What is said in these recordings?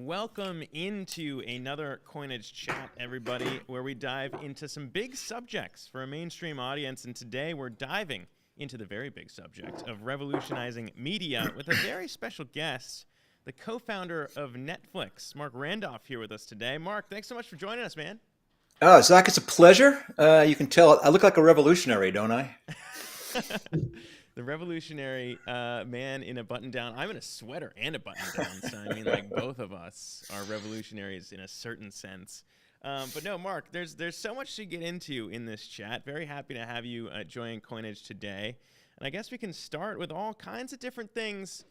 welcome into another Coinage chat, everybody, where we dive into some big subjects for a mainstream audience. And today we're diving into the very big subject of revolutionizing media with a very special guest, the co-founder of Netflix, Marc Randolph, here with us today. Marc, thanks so much for joining us, man. Oh, Zach, it's a pleasure. You can tell I look like a revolutionary, don't I? The revolutionary man in a button-down. I'm in a sweater and a button-down, so I mean, like, both of us are revolutionaries in a certain sense. But no, Marc, there's so much to get into in this chat. Very happy to have you join Coinage today. And I guess we can start with all kinds of different things.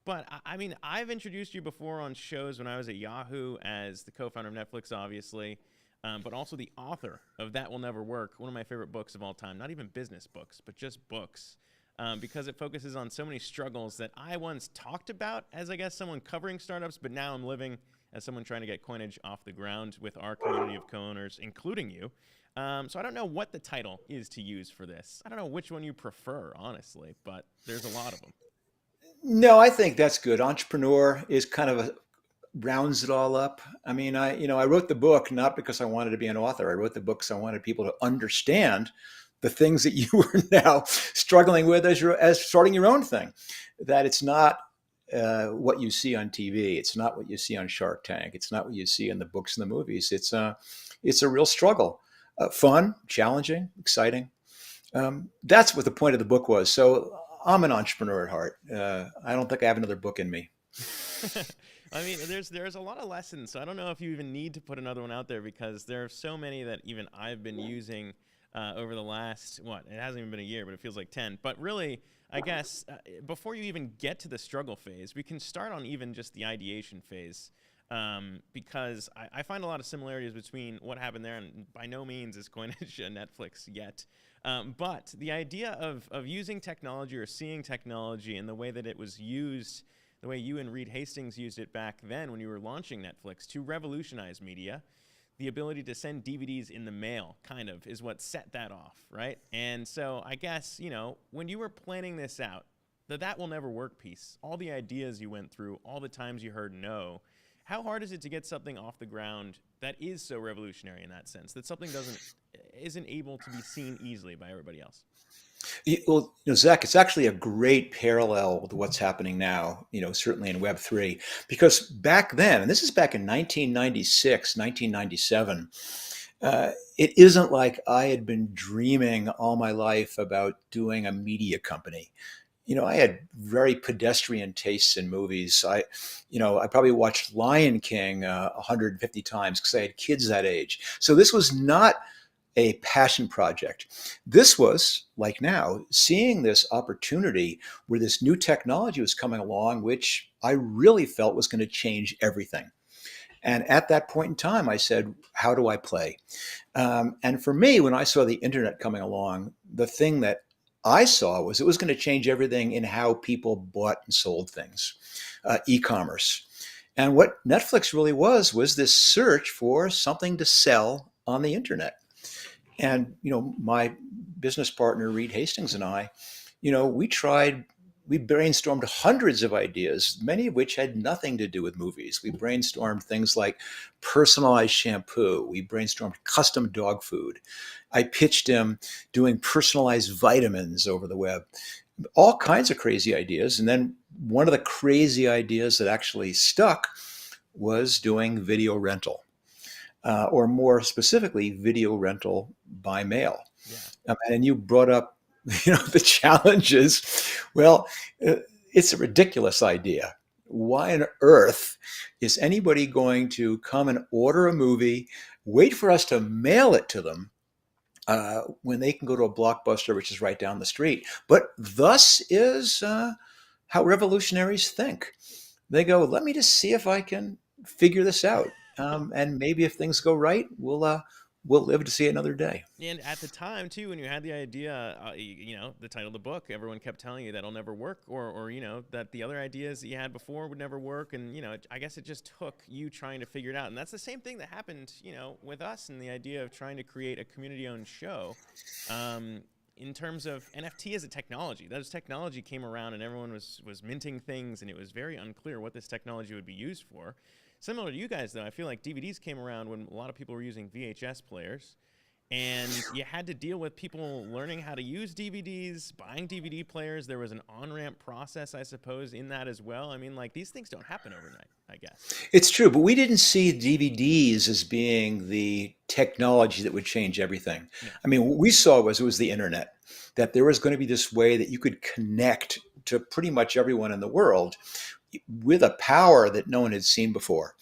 But, I mean, I've introduced you before on shows when I was at Yahoo as the co-founder of Netflix, obviously. But also the author of That Will Never Work, one of my favorite books of all time. Not even business books, but just books. Because it focuses on so many struggles that I once talked about as, I guess, someone covering startups, but now I'm living as someone trying to get Coinage off the ground with our community of co-owners, including you. So I don't know what the title is to use for this. I don't know which one you prefer, honestly, but there's a lot of them. No, I think that's good. Entrepreneur is kind of rounds it all up. I mean, I wrote the book not because I wanted to be an author. I wrote the book because I wanted people to understand the things that you are now struggling with as starting your own thing. That it's not what you see on TV. It's not what you see on Shark Tank. It's not what you see in the books and the movies. It's a real struggle. Fun, challenging, exciting. That's what the point of the book was. So I'm an entrepreneur at heart. I don't think I have another book in me. I mean, there's a lot of lessons, so I don't know if you even need to put another one out there because there are so many that even I've been using over the last, it hasn't even been a year, but it feels like 10. But really, I guess, before you even get to the struggle phase, we can start on even just the ideation phase because I find a lot of similarities between what happened there, and by no means is Coinage Netflix yet. But the idea of using technology or seeing technology in the way that it was used, the way you and Reed Hastings used it back then when you were launching Netflix to revolutionize media, the ability to send DVDs in the mail kind of is what set that off, right? And so I guess, when you were planning this out, That Will Never Work piece, all the ideas you went through, all the times you heard no, how hard is it to get something off the ground that is so revolutionary in that sense, that something isn't able to be seen easily by everybody else? Well, Zach, it's actually a great parallel with what's happening now, certainly in Web3, because back then, and this is back in 1996, 1997, it isn't like I had been dreaming all my life about doing a media company. I had very pedestrian tastes in movies. I probably watched Lion King 150 times because I had kids that age. So this was not a passion project. This was, like now, seeing this opportunity where this new technology was coming along, which I really felt was going to change everything. And at that point in time, I said, how do I play? And for me, when I saw the internet coming along, the thing that I saw was it was going to change everything in how people bought and sold things, e-commerce. And what Netflix really was this search for something to sell on the internet. And, my business partner, Reed Hastings, and I, we brainstormed hundreds of ideas, many of which had nothing to do with movies. We brainstormed things like personalized shampoo. We brainstormed custom dog food. I pitched him doing personalized vitamins over the web, all kinds of crazy ideas. And then one of the crazy ideas that actually stuck was doing video rental. Or more specifically, video rental by mail. Yeah. And you brought up, the challenges. Well, it's a ridiculous idea. Why on earth is anybody going to come and order a movie, wait for us to mail it to them when they can go to a Blockbuster, which is right down the street? But thus is how revolutionaries think. They go, let me just see if I can figure this out. And maybe if things go right, we'll live to see another day. And at the time, too, when you had the idea, the title of the book, everyone kept telling you that'll never work or that the other ideas that you had before would never work. And, I guess it just took you trying to figure it out. And that's the same thing that happened, with us and the idea of trying to create a community-owned show. In terms of NFT as a technology, that technology came around and everyone was minting things and it was very unclear what this technology would be used for. similar to you guys, though, I feel like DVDs came around when a lot of people were using VHS players, and you had to deal with people learning how to use DVDs, buying DVD players. There was an on-ramp process, I suppose, in that as well. I mean, like, these things don't happen overnight, I guess. It's true, but we didn't see DVDs as being the technology that would change everything. No. I mean, what we saw was it was the internet, that there was going to be this way that you could connect to pretty much everyone in the world with a power that no one had seen before.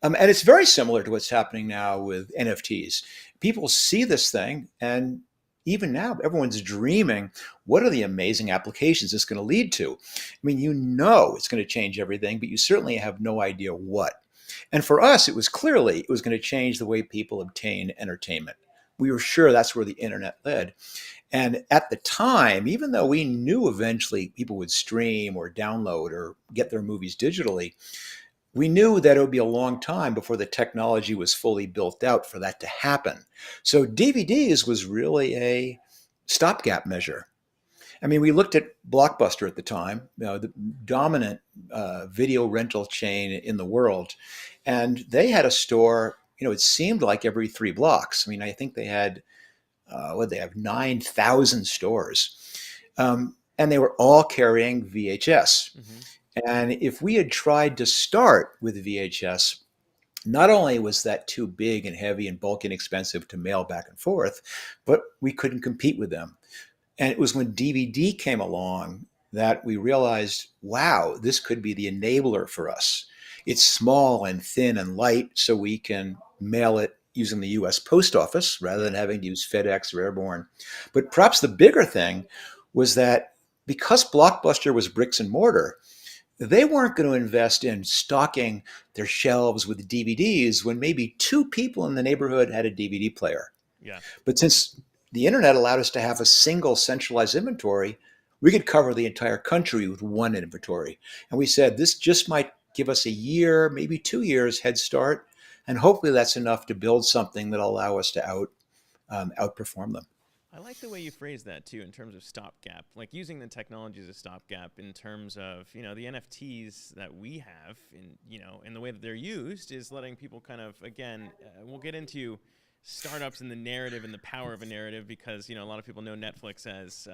And it's very similar to what's happening now with NFTs. People see this thing, and even now, everyone's dreaming, what are the amazing applications it's going to lead to? I mean, you know it's going to change everything, but you certainly have no idea what. And for us, it was going to change the way people obtain entertainment. We were sure that's where the internet led. And at the time, even though we knew eventually people would stream or download or get their movies digitally, we knew that it would be a long time before the technology was fully built out for that to happen. So DVDs was really a stopgap measure. I mean, we looked at Blockbuster at the time, the dominant video rental chain in the world, and they had a store. It seemed like every 3 blocks. I mean, I think they had what they have 9,000 stores, and they were all carrying VHS. Mm-hmm. And if we had tried to start with VHS, not only was that too big and heavy and bulky and expensive to mail back and forth, but we couldn't compete with them. And it was when DVD came along that we realized, wow, this could be the enabler for us. It's small and thin and light, so we can mail it using the US Post Office rather than having to use FedEx or Airborne. But perhaps the bigger thing was that because Blockbuster was bricks and mortar, they weren't going to invest in stocking their shelves with DVDs when maybe 2 people in the neighborhood had a DVD player. Yeah. But since the internet allowed us to have a single centralized inventory, we could cover the entire country with one inventory. And we said this just might give us a year, maybe 2 years head start. And hopefully that's enough to build something that'll allow us to outperform them. I like the way you phrase that too, in terms of stopgap, like using the technology as a stopgap in terms of, the NFTs that we have in the way that they're used is letting people kind of, again, we'll get into startups and the narrative and the power of a narrative because, a lot of people know Netflix as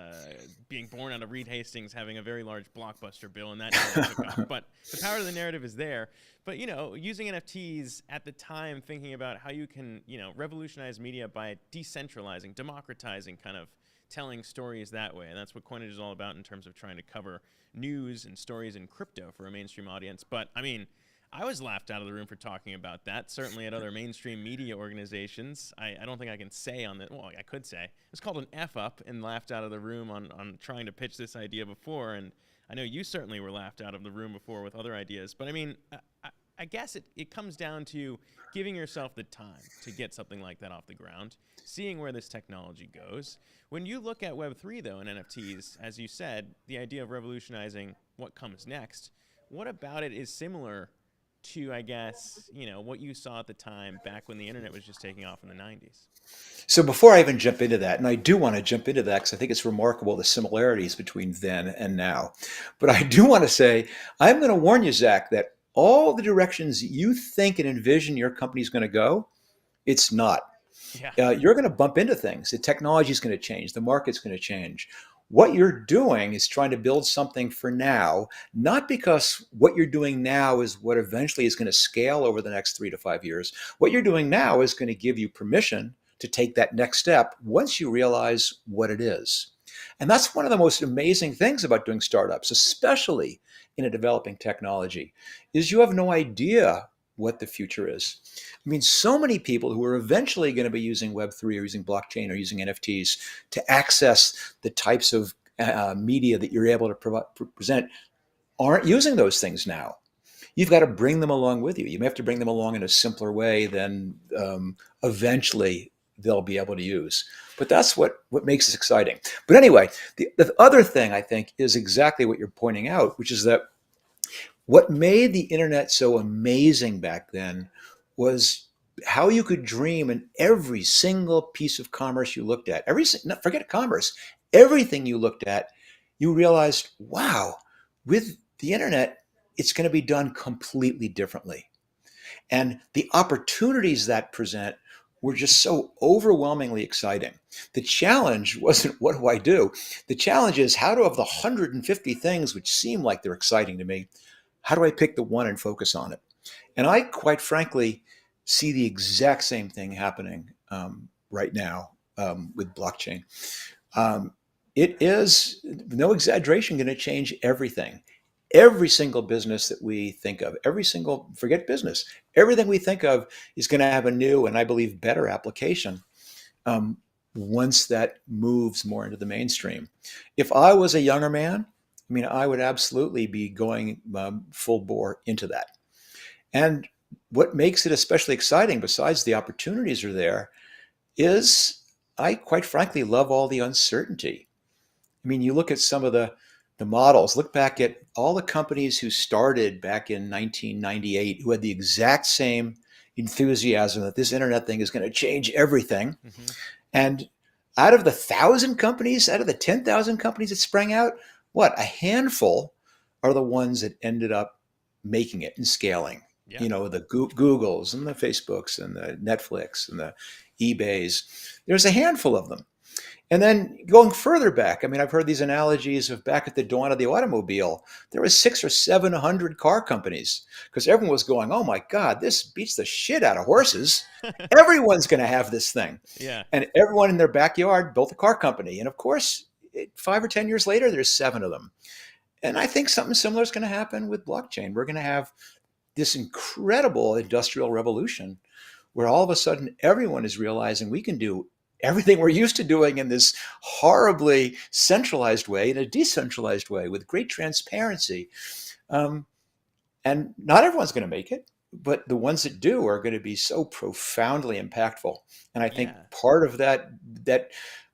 being born out of Reed Hastings having a very large blockbuster bill and that never took off. But the power of the narrative is there. But, using NFTs at the time, thinking about how you can, revolutionize media by decentralizing, democratizing, kind of telling stories that way. And that's what Coinage is all about in terms of trying to cover news and stories in crypto for a mainstream audience. But, I mean, I was laughed out of the room for talking about that, certainly at other mainstream media organizations. I don't think I can say on that. Well, I could say. It was called an F-up and laughed out of the room on trying to pitch this idea before. And I know you certainly were laughed out of the room before with other ideas. But, I mean, I guess it comes down to giving yourself the time to get something like that off the ground, seeing where this technology goes. When you look at Web3, though, and NFTs, as you said, the idea of revolutionizing what comes next, what about it is similar to, I guess, what you saw at the time back when the internet was just taking off in the 90s? So before I even jump into that, and I do want to jump into that because I think it's remarkable the similarities between then and now. But I do want to say, I'm going to warn you, Zach, that all the directions you think and envision your company's going to go, it's not. Yeah. You're going to bump into things. The technology is going to change. The market's going to change. What you're doing is trying to build something for now, not because what you're doing now is what eventually is going to scale over the next 3 to 5 years. What you're doing now is going to give you permission to take that next step once you realize what it is. And that's one of the most amazing things about doing startups, especially in a developing technology, is you have no idea what the future is. I mean, so many people who are eventually going to be using Web3 or using blockchain or using NFTs to access the types of media that you're able to present aren't using those things now. You've got to bring them along with you. You may have to bring them along in a simpler way than eventually they'll be able to use. But that's what makes it exciting. But anyway, the other thing I think is exactly what you're pointing out, which is that what made the internet so amazing back then was how you could dream in every single piece of commerce you looked at. Forget commerce, everything you looked at, you realized, wow, with the internet, it's going to be done completely differently. And the opportunities that present were just so overwhelmingly exciting. The challenge wasn't what do I do? The challenge is how do of the 150 things which seem like they're exciting to me, how do I pick the one and focus on it? And I quite frankly see the exact same thing happening right now with blockchain. Um, it is, no exaggeration, going to change everything. Every single business that we think of, every single, forget business, everything we think of is going to have a new and I believe better application um, once that moves more into the mainstream. If I was a younger man, I mean, I would absolutely be going full bore into that. And what makes it especially exciting, besides the opportunities are there, is I quite frankly love all the uncertainty. I mean, you look at some of the models, look back at all the companies who started back in 1998 who had the exact same enthusiasm that this internet thing is going to change everything. Hmm. And out of the 1,000 companies, out of the 10,000 companies that sprang out, what, a handful are the ones that ended up making it and scaling. Yeah. You know, the Googles and the Facebooks and the Netflix and the eBays. There's a handful of them. And then going further back, I mean, I've heard these analogies of back at the dawn of the automobile, there was 600 or 700 car companies because everyone was going, oh my God, this beats the shit out of horses. Everyone's going to have this thing. Yeah. And everyone in their backyard built a car company. And of course, 5 or 10 years later, there's 7 of them. And I think something similar is going to happen with blockchain. We're going to have this incredible industrial revolution where all of a sudden everyone is realizing we can do everything we're used to doing in this horribly centralized way, in a decentralized way, with great transparency. Um, and not everyone's going to make it, but the ones that do are going to be so profoundly impactful. And I think Yeah. part of that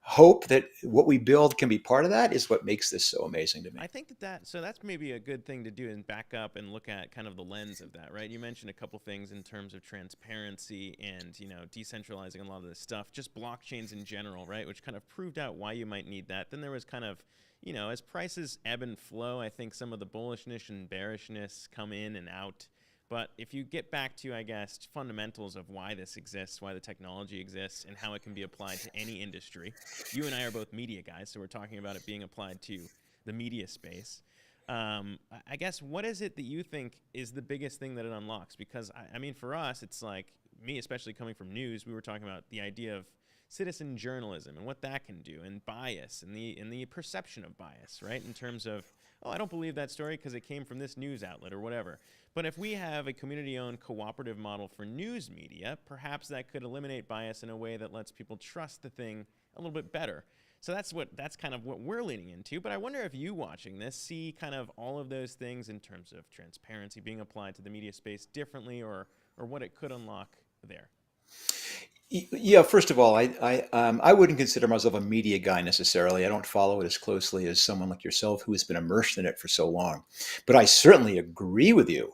hope that what we build can be part of that is what makes this so amazing to I me. think so that's maybe a good thing to do and back up and look at kind of the lens of that, right? You mentioned a couple things in terms of transparency and, decentralizing a lot of this stuff, just blockchains in general, right? Which kind of proved out why you might need that. Then there was kind of, as prices ebb and flow, I think some of the bullishness and bearishness come in and out. But if you get back to, I guess, fundamentals of why this exists, why the technology exists, and how it can be applied to any industry, you and I are both media guys, so we're talking about it being applied to the media space. I guess, what is it that you think is the biggest thing that it unlocks? Because, I mean, for us, it's like, me especially coming from news, we were talking about the idea of citizen journalism and what that can do, and bias, and the perception of bias, right? In terms of, oh, I don't believe that story because it came from this news outlet or whatever. But if we have a community-owned cooperative model for news media, perhaps that could eliminate bias in a way that lets people trust the thing a little bit better. So that's kind of what we're leaning into. But I wonder if you watching this see kind of all of those things in terms of transparency being applied to the media space differently, or what it could unlock there. Yeah, first of all, I wouldn't consider myself a media guy necessarily. I don't follow it as closely as someone like yourself who has been immersed in it for so long. But I certainly agree with you.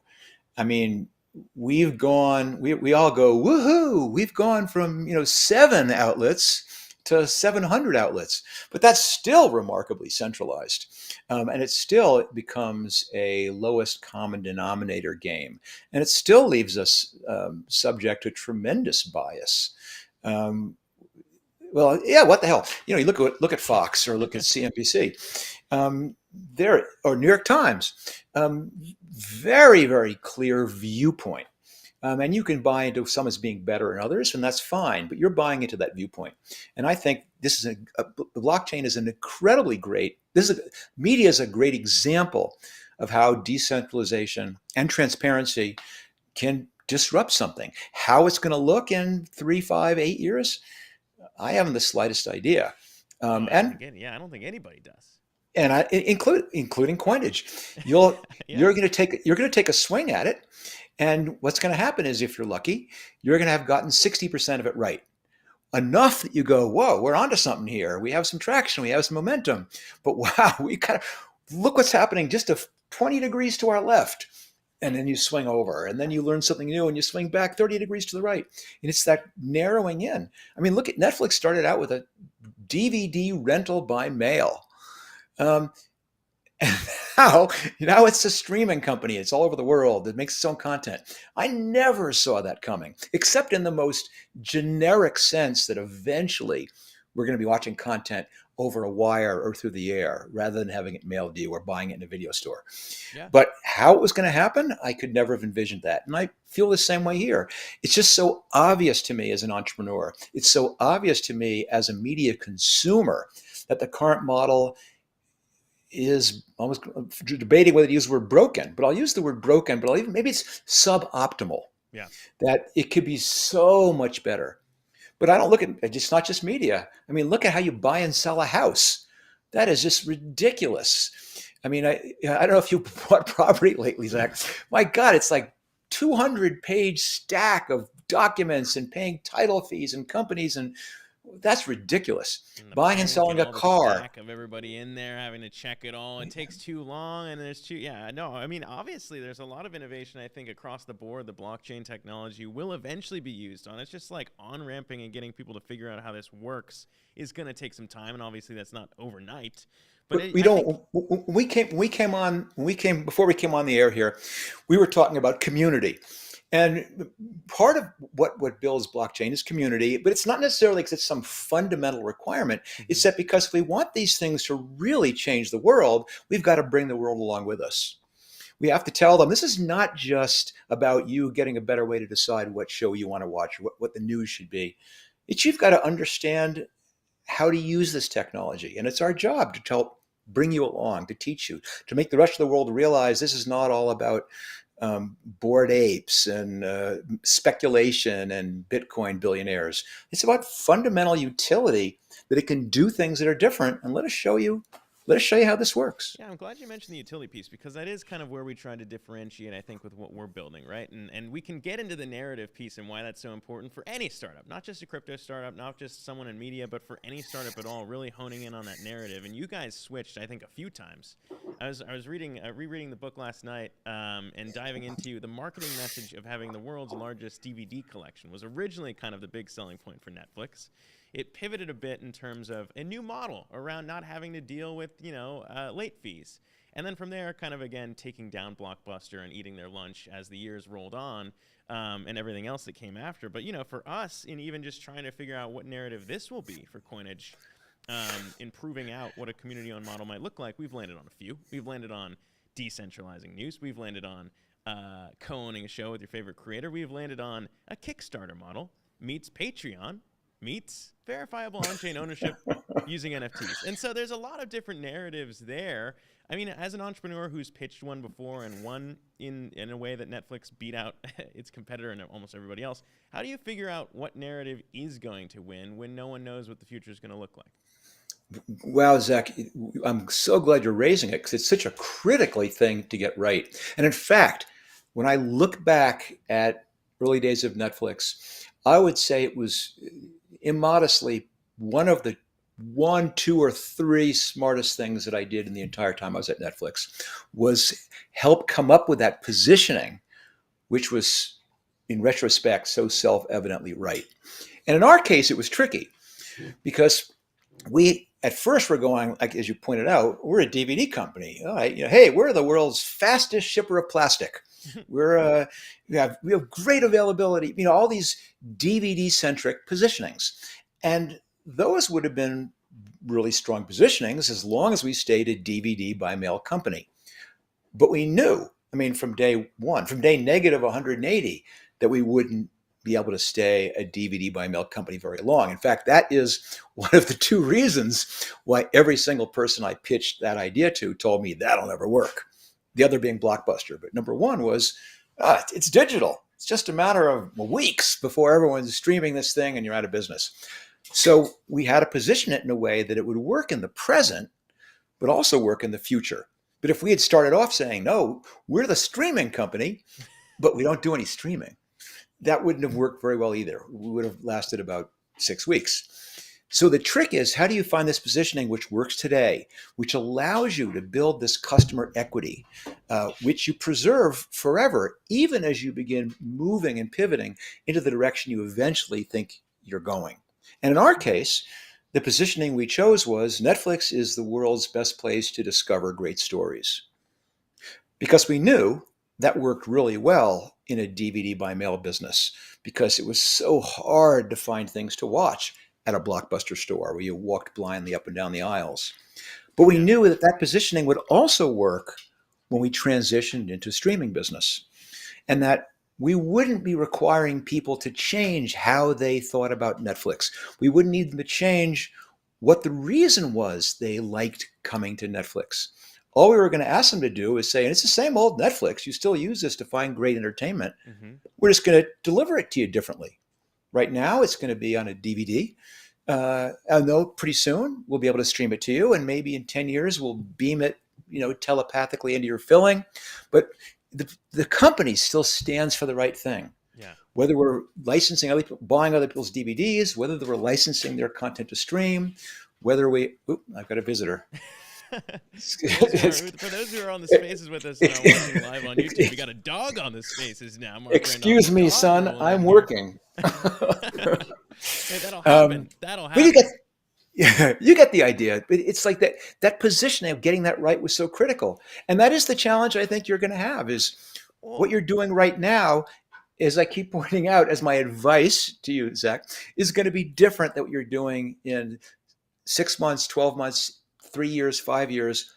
I mean, we all go, woohoo, we've gone from, 7 outlets to 700 outlets, but that's still remarkably centralized. And it still becomes a lowest common denominator game. And it still leaves us subject to tremendous bias. Um, well, yeah, what the hell? You look at Fox or look at CNBC. There or New York Times, very, very clear viewpoint. And you can buy into some as being better than others, and that's fine, but you're buying into that viewpoint. And I think this is the blockchain is an incredibly great, media is a great example of how decentralization and transparency can disrupt something. How it's going to look in 3, 5, 8 years, I haven't the slightest idea. Oh, And I don't think anybody does. I including Coinage. Yeah. You're going to take a swing at it, and what's going to happen is, if you're lucky, you're going to have gotten 60% of it right, enough that you go, whoa, we're onto something here. We have some traction, we have some momentum. But wow, we kind of look what's happening just 20 degrees to our left. And then you swing over, and then you learn something new, and you swing back 30 degrees to the right. And it's that narrowing in. I mean, look at Netflix started out with a DVD rental by mail. Um, now it's a streaming company. It's all over the world. It makes its own content. I never saw that coming, except in the most generic sense that eventually we're going to be watching content over a wire or through the air rather than having it mailed to you or buying it in a video store. Yeah. But how it was going to happen, I could never have envisioned that. And I feel the same way here. It's just so obvious to me as an entrepreneur. It's so obvious to me as a media consumer that the current model is almost debating whether to use the word broken, but I'll use the word broken, but maybe it's suboptimal, Yeah. that it could be so much better. But I don't look at it's not just media. I mean, look at how you buy and sell a house. That is just ridiculous. I mean, I don't know if you bought property lately, Zach. My God, it's like 200-page stack of documents and paying title fees and companies, and that's ridiculous. And the Buying and bank and selling a all the car. stack of everybody in there having to check it all. It takes too long, and there's too. Yeah, no. I mean, obviously, there's a lot of innovation. I think across the board, the blockchain technology will eventually be used on. It's just like on ramping and getting people to figure out how this works is going to take some time, and obviously, that's not overnight. But We I think, don't. Before we came on the air here, we were talking about community, and part of what builds blockchain is community. But it's not necessarily because it's some fundamental requirement. It's that because if we want these things to really change the world, we've got to bring the world along with us. We have to tell them this is not just about you getting a better way to decide what show you want to watch, or what the news should be. It's you've got to understand how to use this technology. And it's our job to help bring you along, to teach you, to make the rest of the world realize this is not all about bored apes and speculation and Bitcoin billionaires. It's about fundamental utility, that it can do things that are different. And let us show you how this works. yeah, I'm glad you mentioned the utility piece because that is kind of where we try to differentiate, I think, with what we're building, right? And we can get into the narrative piece and why that's so important for any startup, not just a crypto startup, not just someone in media, but for any startup at all, really honing in on that narrative. And you guys switched, I think, a few times. I was rereading the book last night and diving into the marketing message of having the world's largest DVD collection was originally kind of the big selling point for Netflix. It pivoted a bit in terms of a new model around not having to deal with, late fees. And then from there, kind of again, taking down Blockbuster and eating their lunch as the years rolled on and everything else that came after. But, for us, in even just trying to figure out what narrative this will be for Coinage, in proving out what a community-owned model might look like, we've landed on a few. We've landed on decentralizing news. We've landed on co-owning a show with your favorite creator. We've landed on a Kickstarter model meets Patreon meets verifiable on-chain ownership using NFTs. And so there's a lot of different narratives there. I mean, as an entrepreneur who's pitched one before and won in a way that Netflix beat out its competitor and almost everybody else, how do you figure out what narrative is going to win when no one knows what the future is going to look like? Wow, Zach, I'm so glad you're raising it because it's such a critically thing to get right. And in fact, when I look back at early days of Netflix, I would say it was immodestly one, two, or three smartest things that I did in the entire time I was at Netflix was help come up with that positioning, which was, in retrospect, so self-evidently right. And in our case, it was tricky because we at first were going, like as you pointed out, we're a DVD company. All right, hey, we're the world's fastest shipper of plastic. We have great availability. All these DVD centric positionings, and those would have been really strong positionings as long as we stayed a DVD by mail company. But we knew, from day one, from day negative 180, that we wouldn't be able to stay a DVD by mail company very long. In fact, that is one of the two reasons why every single person I pitched that idea to told me that'll never work. The other being Blockbuster. But number one was, it's digital. It's just a matter of weeks before everyone's streaming this thing and you're out of business. So we had to position it in a way that it would work in the present, but also work in the future. But if we had started off saying, no, we're the streaming company, but we don't do any streaming, that wouldn't have worked very well either. We would have lasted about 6 weeks. So the trick is, how do you find this positioning which works today, which allows you to build this customer equity, which you preserve forever, even as you begin moving and pivoting into the direction you eventually think you're going? And in our case, the positioning we chose was Netflix is the world's best place to discover great stories. because we knew that worked really well in a DVD by mail business because it was so hard to find things to watch at a Blockbuster store where you walked blindly up and down the aisles. But we Yeah. knew that that positioning would also work when we transitioned into streaming business, and that we wouldn't be requiring people to change how they thought about Netflix. We wouldn't need them to change what the reason was they liked coming to Netflix. All we were going to ask them to do is say, and it's the same old Netflix, you still use this to find great entertainment. Hmm. We're just going to deliver it to you differently. Right now, it's going to be on a DVD. I know pretty soon we'll be able to stream it to you, and maybe in 10 years we'll beam it, telepathically into your filling. But the company still stands for the right thing. Yeah. Whether we're licensing other people, buying other people's DVDs, whether we're licensing their content to stream, whether we, I've got a visitor. For those who are on the spaces with us now watching live on YouTube, we got a dog on the spaces now. Marc Randolph, Excuse me, dog son, rolling I'm in here. working. Hey, that'll um, happen. That'll but happen. you get the idea. But it's like that positioning of getting that right was so critical, and that is the challenge I think you're going to have. Is Well, what you're doing right now, as I keep pointing out, as my advice to you, Zach, is going to be different than what you're doing in 6 months, 12 months, 3 years, 5 years,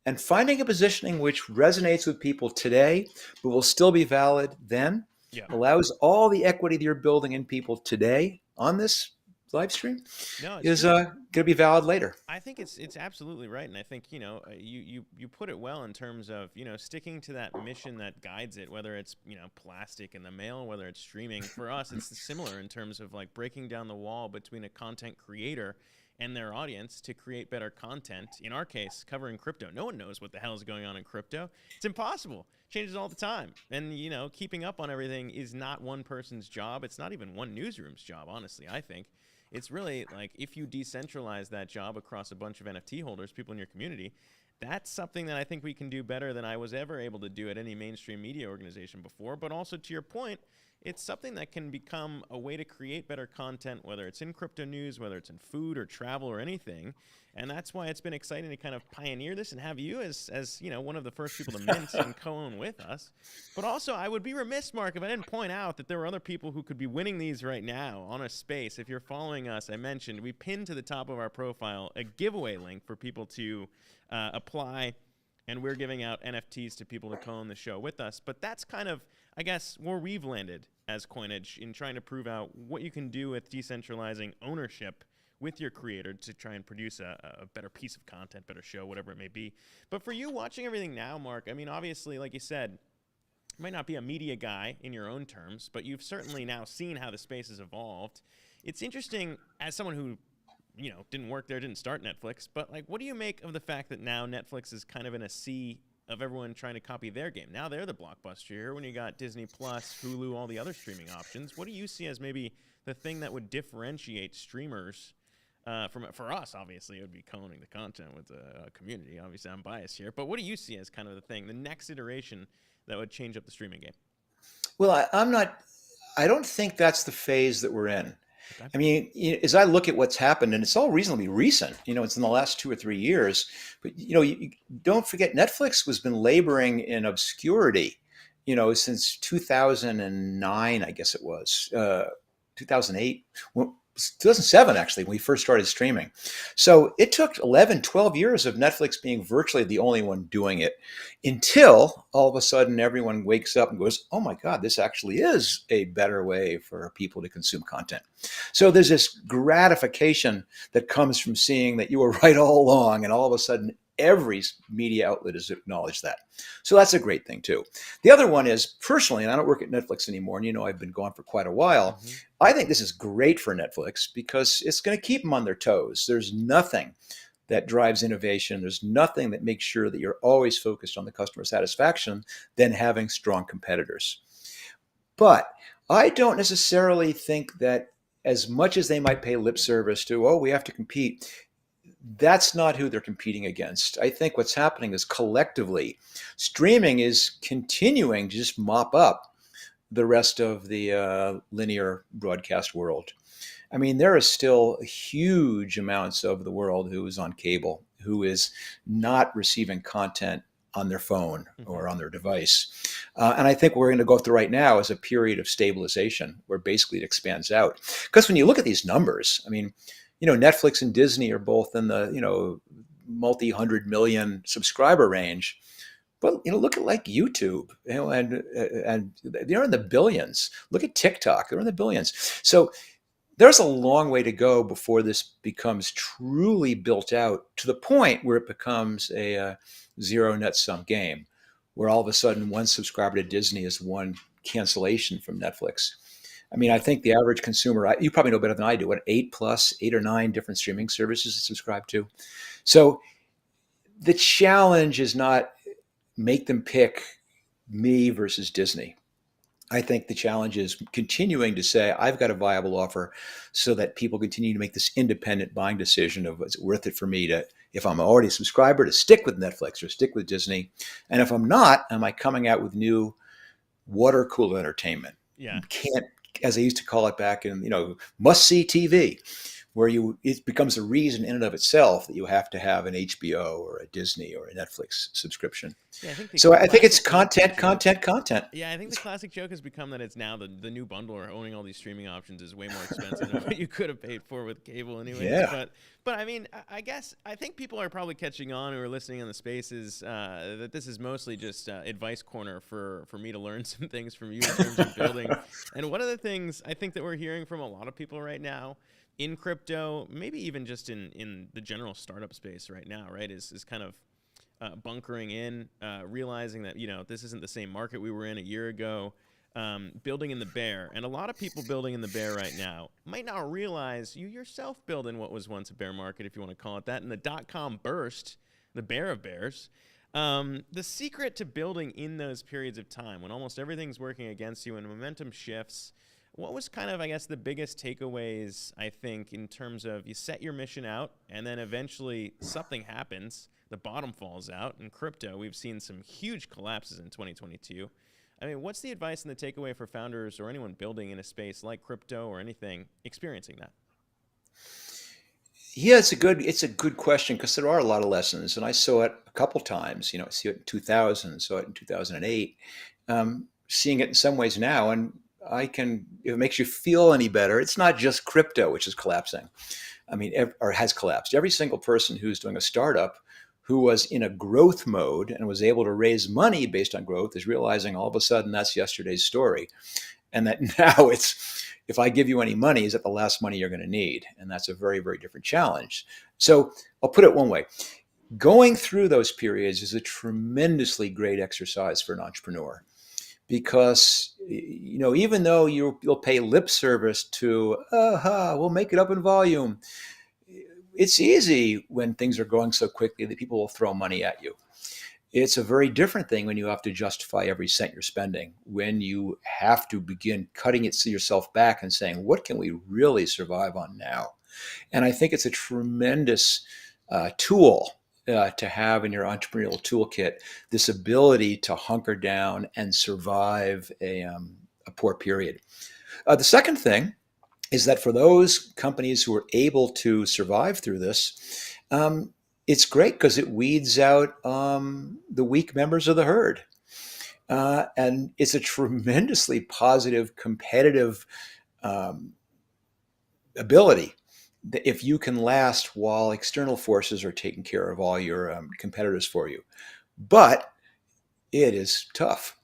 and finding a positioning which resonates with people today, but will still be valid then, yeah. allows all the equity that you're building in people today on this live stream No, it's is true. going to be valid later. I think it's absolutely right, and I think you put it well in terms of sticking to that mission that guides it, whether it's plastic in the mail, whether it's streaming. For us, it's similar in terms of like breaking down the wall between a content creator and their audience to create better content. In our case, covering crypto, no one knows what the hell is going on in crypto. It's impossible. Changes all the time, and keeping up on everything is not one person's job. It's not even one newsroom's job, honestly. I think. It's really like if you decentralize that job across a bunch of NFT holders, people in your community, that's something that I think we can do better than I was ever able to do at any mainstream media organization before. But also, to your point, it's something that can become a way to create better content, whether it's in crypto news, whether it's in food or travel or anything. And that's why it's been exciting to kind of pioneer this and have you as one of the first people to mint and co-own with us. But also, I would be remiss, Mark, if I didn't point out that there are other people who could be winning these right now on a space. If you're following us, I mentioned we pinned to the top of our profile a giveaway link for people to apply, and we're giving out NFTs to people to co-own the show with us. But that's kind of, I guess, where we've landed as Coinage in trying to prove out what you can do with decentralizing ownership with your creator to try and produce a better piece of content, better show, whatever it may be. But for you watching everything now, Mark, I mean, obviously, like you said, you might not be a media guy in your own terms, but you've certainly now seen how the space has evolved. It's interesting, as someone who didn't work there, didn't start Netflix, but like, what do you make of the fact that now Netflix is kind of in a sea of everyone trying to copy their game? Now they're the blockbuster here when you got Disney Plus, Hulu, all the other streaming options. What do you see as maybe the thing that would differentiate streamers for us? Obviously, it would be co-owning the content with the community. Obviously, I'm biased here, but what do you see as kind of the thing, the next iteration that would change up the streaming game? Well, I'm not. I don't think that's the phase that we're in. Okay. I mean, as I look at what's happened, and it's all reasonably recent, it's in the last 2 or 3 years, but you don't forget Netflix has been laboring in obscurity, since 2009, I guess it was, 2008, 2007, actually, when we first started streaming. So it took 11, 12 years of Netflix being virtually the only one doing it until all of a sudden everyone wakes up and goes, oh my God, this actually is a better way for people to consume content. So there's this gratification that comes from seeing that you were right all along, and all of a sudden every media outlet has acknowledged that. So that's a great thing too. The other one is, personally, and I don't work at Netflix anymore, and I've been gone for quite a while, I think this is great for Netflix because it's going to keep them on their toes. There's nothing that drives innovation. There's nothing that makes sure that you're always focused on the customer satisfaction than having strong competitors. But I don't necessarily think that, as much as they might pay lip service to, oh, we have to compete, that's not who they're competing against. I think what's happening is, collectively, streaming is continuing to just mop up the rest of the linear broadcast world. I mean, there are still huge amounts of the world who is on cable, who is not receiving content on their phone Hmm. or on their device. And I think we're going to go through right now is a period of stabilization where basically it expands out. Because when you look at these numbers, I mean, Netflix and Disney are both in the, multi-hundred million subscriber range. But look at like YouTube, and they're in the billions. Look at TikTok; they're in the billions. So there's a long way to go before this becomes truly built out to the point where it becomes a zero net sum game, where all of a sudden one subscriber to Disney is one cancellation from Netflix. I mean, I Yeah. think the average consumer, you probably know better than I do, what, eight or nine different streaming services to subscribe to. So the challenge is not make them pick me versus Disney. I think the challenge is continuing to say, I've got a viable offer so that people continue to make this independent buying decision of is it worth it for me to, if I'm already a subscriber, to stick with Netflix or stick with Disney. And if I'm not, am I coming out with new water cooler entertainment? Yeah. Can't, as I used to call it back in, must see TV, where it becomes a reason in and of itself that you have to have an HBO or a Disney or a Netflix subscription. Yeah. I think So the I think it's classic content, joke. content, content. Yeah, I think the classic joke has become that it's now the new bundler owning all these streaming options is way more expensive than what you could have paid for with cable, anyways. Yeah. But I mean, I guess I think people are probably catching on who are listening on the spaces that this is mostly just advice corner for me to learn some things from you in terms of building. And one of the things I think that we're hearing from a lot of people right now in crypto, maybe even just in the general startup space right now, right, is kind of bunkering in, realizing that this isn't the same market we were in a year ago, building in the bear. And a lot of people building in the bear right now might not realize you yourself built in what was once a bear market, if you want to call it that, and the dot-com burst, the bear of bears. The secret to building in those periods of time when almost everything's working against you and momentum shifts, what was kind of, I guess, the biggest takeaways, I think, in terms of you set your mission out and then eventually something happens, the bottom falls out. In crypto, we've seen some huge collapses in 2022. I mean, what's the advice and the takeaway for founders or anyone building in a space like crypto or anything experiencing that? Yeah, it's a good question because there are a lot of lessons, and I saw it a couple times. I see it in 2000, saw it in 2008, seeing it in some ways now, and if it makes you feel any better, it's not just crypto which is collapsing. I mean, or has collapsed. Every single person who's doing a startup who was in a growth mode and was able to raise money based on growth is realizing all of a sudden that's yesterday's story. And that now it's, if I give you any money, is that the last money you're going to need? And that's a very, very different challenge. So I'll put it one way. Going through those periods is a tremendously great exercise for an entrepreneur because, even though you'll pay lip service to, we'll make it up in volume, it's easy when things are growing so quickly that people will throw money at you. It's a very different thing when you have to justify every cent you're spending, when you have to begin cutting it to yourself back and saying, what can we really survive on now? And I think it's a tremendous tool to have in your entrepreneurial toolkit, this ability to hunker down and survive a poor period. The second thing is that for those companies who are able to survive through this, it's great because it weeds out the weak members of the herd. And it's a tremendously positive, competitive um, ability that if you can last while external forces are taking care of all your competitors for you. But it is tough.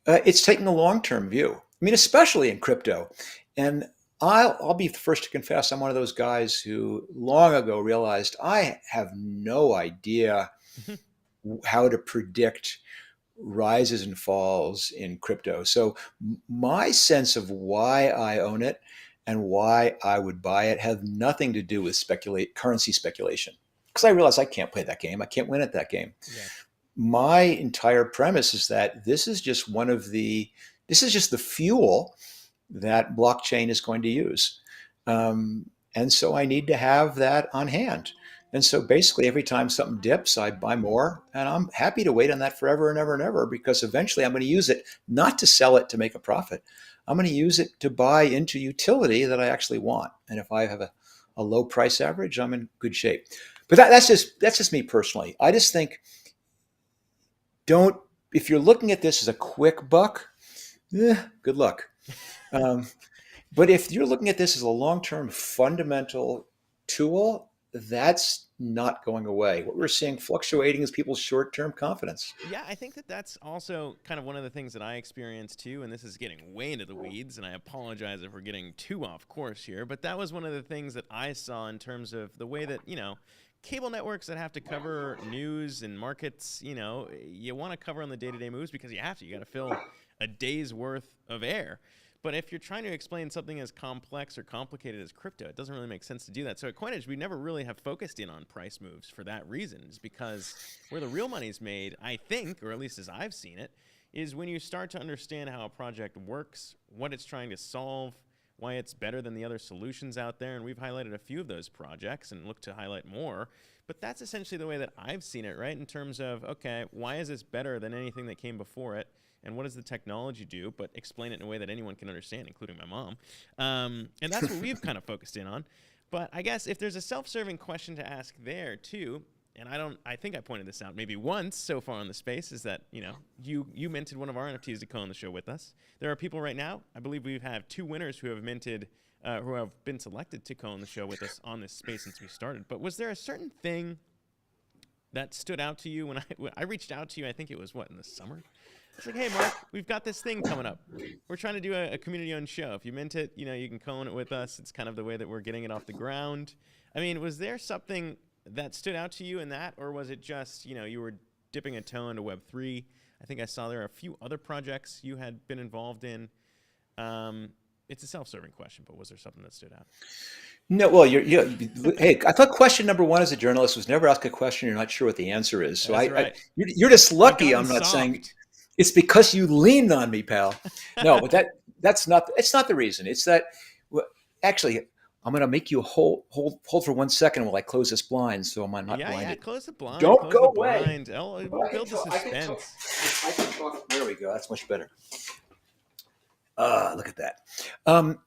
It's taking a long-term view. I mean, especially in crypto. And I'll be the first to confess I'm one of those guys who long ago realized I have no idea how to predict rises and falls in crypto. So my sense of why I own it and why I would buy it have nothing to do with currency speculation. Because I realize I can't play that game. I can't win at that game. Yeah. My entire premise is that this is just the fuel that blockchain is going to use. And so I need to have that on hand. And so basically, every time something dips, I buy more, and I'm happy to wait on that forever and ever and ever because eventually I'm going to use it not to sell it to make a profit. I'm going to use it to buy into utility that I actually want. And if I have a low price average, I'm in good shape. But that's just me personally. I just think don't, if you're looking at this as a quick buck, good luck. Um, but if you're looking at this as a long-term fundamental tool, that's not going away. What we're seeing fluctuating is people's short-term confidence. Yeah, I think that that's also kind of one of the things that I experienced too, and this is getting way into the weeds, and I apologize if we're getting too off course here, but that was one of the things that I saw in terms of the way that, cable networks that have to cover news and markets, you want to cover on the day-to-day moves because you have to. You got to fill a day's worth of air. But if you're trying to explain something as complex or complicated as crypto, it doesn't really make sense to do that. So at Coinage, we never really have focused in on price moves for that reason, is because where the real money's made, I think, or at least as I've seen it, is when you start to understand how a project works, what it's trying to solve, why it's better than the other solutions out there. And we've highlighted a few of those projects and look to highlight more. But that's essentially the way that I've seen it, right? In terms of, okay, why is this better than anything that came before it? And what does the technology do? But explain it in a way that anyone can understand, including my mom. And that's what we've kind of focused in on. But I guess if there's a self-serving question to ask there too, and I think I pointed this out maybe once so far in the space, is that, you minted one of our NFTs to co-own the show with us. There are people right now, I believe we have 2 winners who have minted, who have been selected to co-own the show with us on this space since we started. But was there a certain thing that stood out to you when I reached out to you? I think it was in the summer? It's like, hey, Mark, we've got this thing coming up. We're trying to do a community-owned show. If you mint it, you can co-own it with us. It's kind of the way that we're getting it off the ground. I mean, was there something that stood out to you in that, or was it just, you were dipping a toe into Web3? I think I saw there are a few other projects you had been involved in. It's a self-serving question, but was there something that stood out? No, well, hey, I thought question number one as a journalist was never ask a question you're not sure what the answer is. So That's right. You're just lucky I'm not soft. saying it's because you leaned on me, pal. No, but it's not the reason. It's that, actually, I'm going to make you hold for 1 second while I close this blind so I'm not blinded. Yeah, close the blind. Don't close go the away. Blind. Oh, we'll build the suspense. I can talk. There we go. That's much better. Look at that.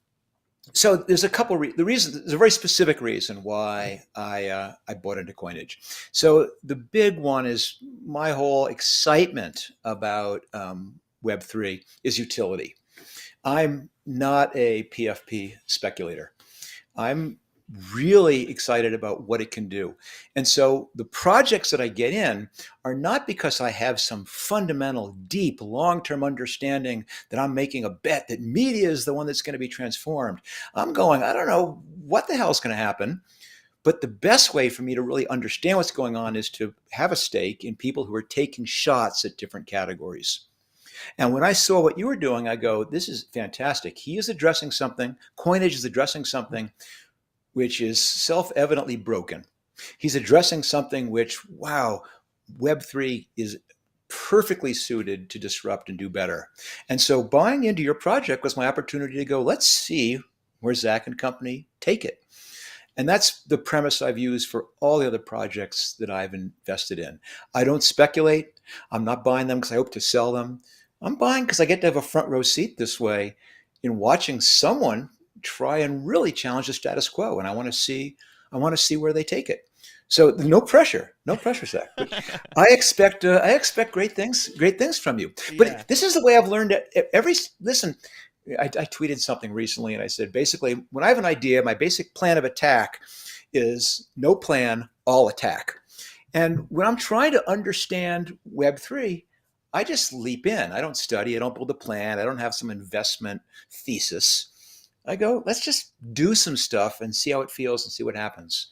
So there's a couple. There's a very specific reason why I bought into Coinage. So the big one is my whole excitement about Web3 is utility. I'm not a PFP speculator. I'm really excited about what it can do. And so the projects that I get in are not because I have some fundamental, deep, long-term understanding that I'm making a bet that media is the one that's going to be transformed. I'm going, I don't know what the hell is going to happen. But the best way for me to really understand what's going on is to have a stake in people who are taking shots at different categories. And when I saw what you were doing, I go, this is fantastic. He is addressing something, Coinage is addressing something which is self-evidently broken. He's addressing something which, wow, Web3 is perfectly suited to disrupt and do better. And so buying into your project was my opportunity to go, let's see where Zach and company take it. And that's the premise I've used for all the other projects that I've invested in. I don't speculate. I'm not buying them because I hope to sell them. I'm buying because I get to have a front row seat this way in watching someone try and really challenge the status quo. And I want to see where they take it. So no pressure, Zach. But I expect great things from you. But this is the way I've learned it. Listen, I tweeted something recently and I said, basically, when I have an idea, my basic plan of attack is no plan, all attack. And when I'm trying to understand Web3, I just leap in. I don't study. I don't build a plan. I don't have some investment thesis. I go, let's just do some stuff and see how it feels and see what happens.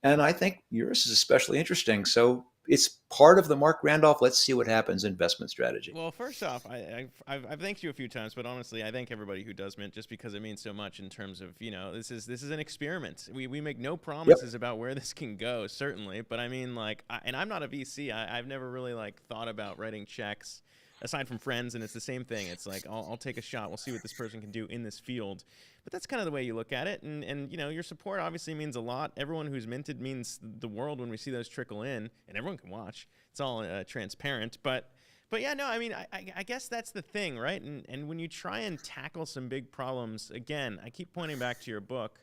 And I think yours is especially interesting. So it's part of the Marc Randolph, let's see what happens investment strategy. Well, first off, I've thanked you a few times, but honestly, I thank everybody who does mint just because it means so much in terms of, this is an experiment. We make no promises about where this can go, certainly. But I mean, and I'm not a VC. I've never really thought about writing checks aside from friends, and it's the same thing. It's like, I'll take a shot. We'll see what this person can do in this field. But that's kind of the way you look at it. And your support obviously means a lot. Everyone who's minted means the world when we see those trickle in, and everyone can watch. It's all transparent. But yeah, no, I mean, I guess that's the thing, right? And when you try and tackle some big problems, again, I keep pointing back to your book,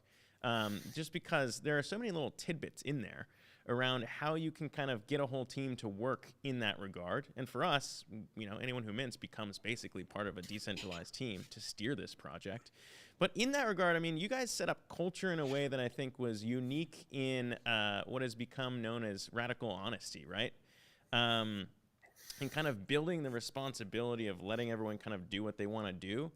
just because there are so many little tidbits in there. around how you can kind of get a whole team to work in that regard. And for us, anyone who mints becomes basically part of a decentralized team to steer this project. But in that regard, I mean, you guys set up culture in a way that I think was unique in what has become known as radical honesty, right? And kind of building the responsibility of letting everyone kind of do what they want to do.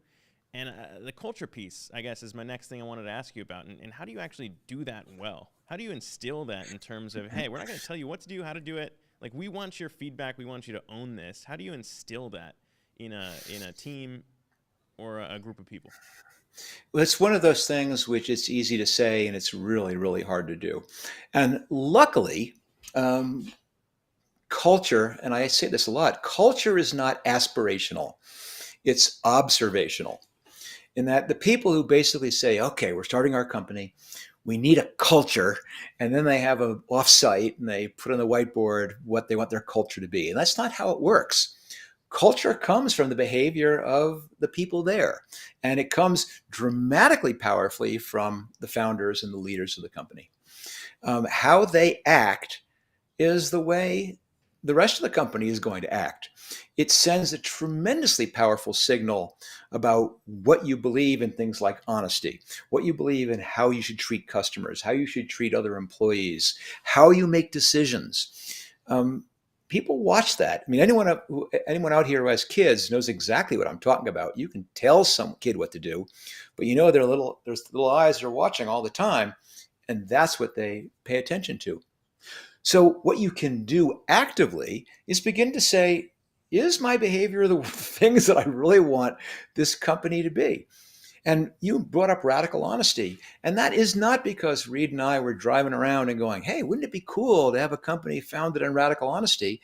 And the culture piece, I guess, is my next thing I wanted to ask you about. And how do you actually do that well? How do you instill that in terms of, hey, we're not going to tell you what to do, how to do it. Like, we want your feedback. We want you to own this. How do you instill that in a team or a group of people? Well, it's one of those things which it's easy to say and it's really, really hard to do. And luckily, culture, and I say this a lot, culture is not aspirational, it's observational. In that the people who basically say, okay, we're starting our company, we need a culture, and then they have an offsite and they put on the whiteboard what they want their culture to be. And that's not how it works. Culture comes from the behavior of the people there, and it comes dramatically powerfully from the founders and the leaders of the company. How they act is the way the rest of the company is going to act. It sends a tremendously powerful signal about what you believe in things like honesty, what you believe in how you should treat customers, how you should treat other employees, how you make decisions. People watch that. I mean, anyone out here who has kids knows exactly what I'm talking about. You can tell some kid what to do, but there's little eyes that are watching all the time, and that's what they pay attention to. So what you can do actively is begin to say, is my behavior the things that I really want this company to be? And you brought up radical honesty. And that is not because Reed and I were driving around and going, hey, wouldn't it be cool to have a company founded on radical honesty?